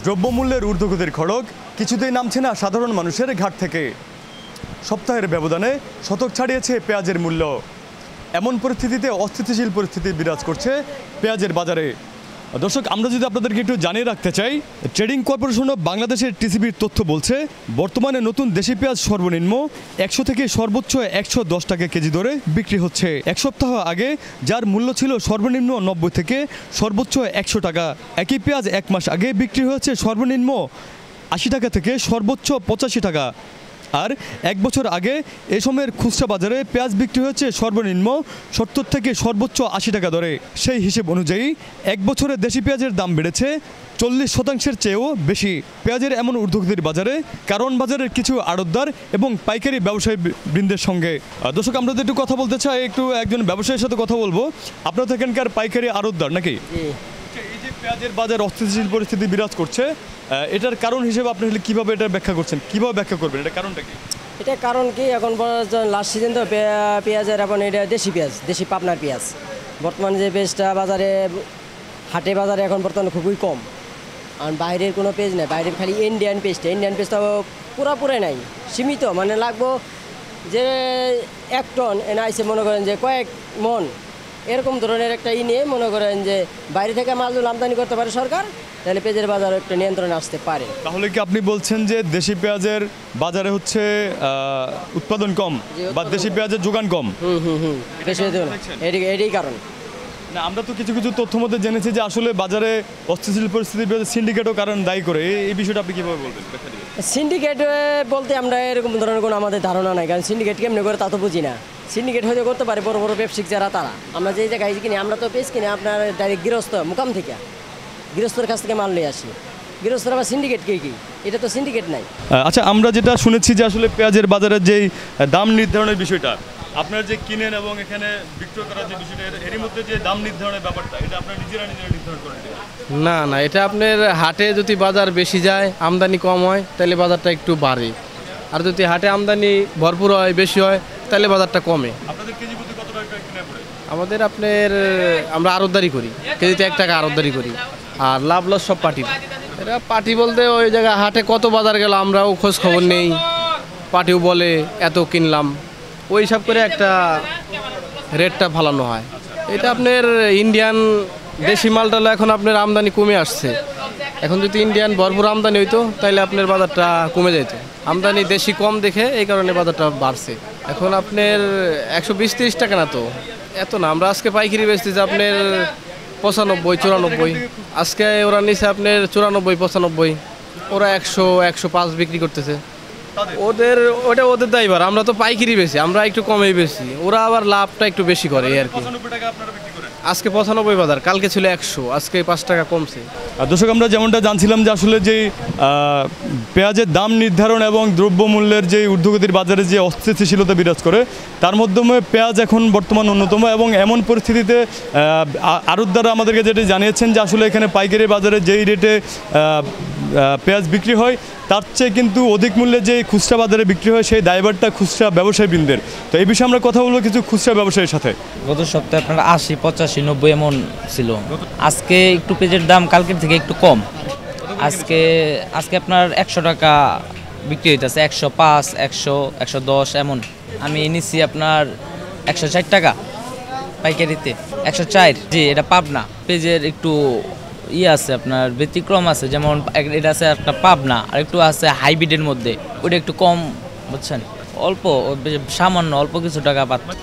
দ্রব্যমূল্যের ঊর্ধ্বগতির খড়গ কিছুতেই নামছে না সাধারণ মানুষের ঘাট থেকে। সপ্তাহের ব্যবধানে শতক ছাড়িয়েছে পেঁয়াজের মূল্য। এমন পরিস্থিতিতে অস্থিতিশীল পরিস্থিতি বিরাজ করছে পেঁয়াজের বাজারে। দর্শক, আমরা যদি আপনাদেরকে একটু জানিয়ে রাখতে চাই, ট্রেডিং কর্পোরেশন অফ বাংলাদেশের টিসিবির তথ্য বলছে বর্তমানে নতুন দেশি পেঁয়াজ সর্বনিম্ন 100 থেকে সর্বোচ্চ 110 টাকা কেজি দরে বিক্রি হচ্ছে। এক সপ্তাহ আগে যার মূল্য ছিল সর্বনিম্ন 90 থেকে সর্বোচ্চ 100 টাকা, একই পেঁয়াজ এক মাস আগে বিক্রি হয়েছে সর্বনিম্ন 80 টাকা থেকে সর্বোচ্চ 85 টাকা। আর এক বছর আগে এ সময়ের খুচরা বাজারে পেঁয়াজ বিক্রি হচ্ছে সর্বনিম্ন 70 থেকে সর্বোচ্চ 80 টাকা দরে। সেই হিসেব অনুযায়ী এক বছরে দেশি পেঁয়াজের দাম বেড়েছে 40% চেয়েও বেশি। পেঁয়াজের এমন ঊর্ধ্বগতির বাজারে কারণ বাজারের কিছু আড়তদার এবং পাইকারি ব্যবসায়ী বৃন্দের সঙ্গে। দর্শক, আমরা একটু কথা বলতে চাই, একটু একজন ব্যবসায়ীর সাথে কথা বলবো। আপনারা এখানকার পাইকারি আড়তদার নাকি? এই যে পেঁয়াজের বাজার অস্থিতিশীল পরিস্থিতি বিরাজ করছে, এটার কারণ হিসেবে আপনি কিভাবে এটা ব্যাখ্যা করছেন, কিভাবে ব্যাখ্যা করবেন, এটা কারণটা কি? এটা কারণ কি, এখন লাস্ট সিজন তো পেঁয়াজের, এখন এটা দেশি পেঁয়াজ, দেশি পাবনার পেঁয়াজ। বর্তমানে যে পেঁয়াজটা বাজারে, হাটে বাজারে এখন বর্তমানে খুবই কম। আর বাইরের কোনো পেঁয়াজ নেই, বাইরের খালি ইন্ডিয়ান পেঁয়াজটা পুরোপুরি নাই, সীমিত। মানে লাগবো যে 1 টন এনে আইসে, মনে করেন যে কয়েক মন, এরকম ধরনের একটা নিয়ে মনে করেন যে বাইরে থেকে মালগুলো আমদানি করতে পারে সরকার, তাহলে পেঁয়াজের বাজারে একটা নিয়ন্ত্রণে আসতে পারে। তাহলে কি আপনি বলছেন যে দেশি পেঁয়াজের বাজারে হচ্ছে উৎপাদন কম বা দেশি পেঁয়াজের যোগান কম? এটাই কারণ। না, আমরা তো কিছু কিছু তথ্য মধ্যে জেনেছি যে আসলে বাজারে অস্থিতিশীল পরিস্থিতির সিন্ডিকেটও কারণ দায়ী করে। এই বিষয়টা আপনি কীভাবে বলবেন? সিন্ডিকেট বলতে আমরা এরকম ধরনের কোনো আমাদের ধারণা নাই, কারণ সিন্ডিকেট কেমনি করে তা তো বুঝি না। সিন্ডিকেট হয়তো করতে পারে বড় বড় ব্যবসায়িক যারা, তারা। আমরা যে জায়গায় কিনি, আমরা তো পেঁয়াজ কিনি আপনার ডাইরেক্ট গৃহস্থ মুকাম থেকে, গৃহস্থর কাছ থেকে মাল নিয়ে আসি। গৃহস্থর আবার সিন্ডিকেট কি? এটা তো সিন্ডিকেট নাই। আচ্ছা, আমরা যেটা শুনেছি যে আসলে পেঁয়াজের বাজারের যেই দাম নির্ধারণের বিষয়টা, আপনারা যে কিনেন এবং এখানে বিক্রয় করার যে বিষয়টা, এর মধ্যে যে দাম নির্ধারণের ব্যাপারটা, এটা আপনারা নিজেরা নির্ধারণ করেন? না, এটা আপনার হাটে যদি বাজার বেশি যায়, আমদানি কম হয়, তাহলে বাজারটা একটু বাড়ে। আর যদি হাটে আমদানি ভরপুর হয়, বেশি হয়, তাহলে বাজারটা কমে। আপনাদের কেজি প্রতি কত টাকা কিনে পড়ে? আমাদের আমরা আড়তদারি করি, কেজিতে 1 টাকা আড়তদারি করি। আর লাভ লস সব পার্টির। এরা পার্টি বলতে ওই জায়গায় হাটে কত বাজার গেল আমরাও খোঁজ খবর নেই, পার্টিও বলে এত কিনলাম, ওই হিসাব করে একটা রেটটা ফালানো হয়। এটা আপনার ইন্ডিয়ান দেশি মালটা এখন আপনার আমদানি কমে আসছে। এখন যদি ইন্ডিয়ান ভরপুর আমদানি হইতো, তাহলে আপনার বাজারটা কমে যেত। আমদানি দেশি কম দেখে এই কারণে বাজারটা বাড়ছে। এখন আপনার 120-30 টাকা না, তো এত না। আমরা আজকে পাইকারি বেচতেছি আপনার 95-94। আজকে ওরা নিচে আপনার 94-95, ওরা 100-105 বিক্রি করতেছে। ওদের দায়বার, আমরা তো পাইকারি বেশি, আমরা একটু কমেই বেশি, ওরা আবার লাভটা একটু বেশি করে আর কি। আজকে 95 বাজার, কালকে ছিল 100, আজকে 5 টাকা কমছে। দর্শক, আমরা যেমনটা জানছিলাম যে আসলে যে পেঁয়াজের দাম নির্ধারণ এবং দ্রব্যমূল্যের যে ঊর্ধ্বগতির বাজারে যে অস্থিতিশীলতা বিরাজ করে, তার মাধ্যমে পেঁয়াজ এখন বর্তমান অন্যতম। এবং এমন পরিস্থিতিতে আড়তদাররা আমাদেরকে যেটা জানিয়েছেন যে আসলে এখানে পাইকারি বাজারে যেই রেটে পেঁয়াজ বিক্রি হয়, তার চেয়ে কিন্তু অধিক মূল্যে যে খুচরা বাজারে বিক্রি হয়, সেই দায়ভারটা খুচরা ব্যবসায়ীবৃন্দের। তো এই বিষয়ে আমরা কথা বলবো কিছু খুচরা ব্যবসায়ীর সাথে। গত সপ্তাহে আপনার 80, 85, 90 এমন ছিল। আজকে একটু পেঁয়াজের দাম কালকের থেকে একটু কম। আজকে আপনার 100 টাকা বিক্রি হইতেছে, 105, 100, 110 এমন। আমি নিচ্ছি আপনার 104 টাকা পাইকারিতে, 104। জি, এটা পাবনা পেঁয়াজের একটু আছে, আপনার ব্যতিক্রম আছে। যেমন এটা আছে একটা পাবনা, আর একটু আছে হাইব্রিডের মধ্যে, ওইটা একটু কম, বুঝছেন, অল্প সামান্য অল্প কিছু টাকা পাচ্ছে।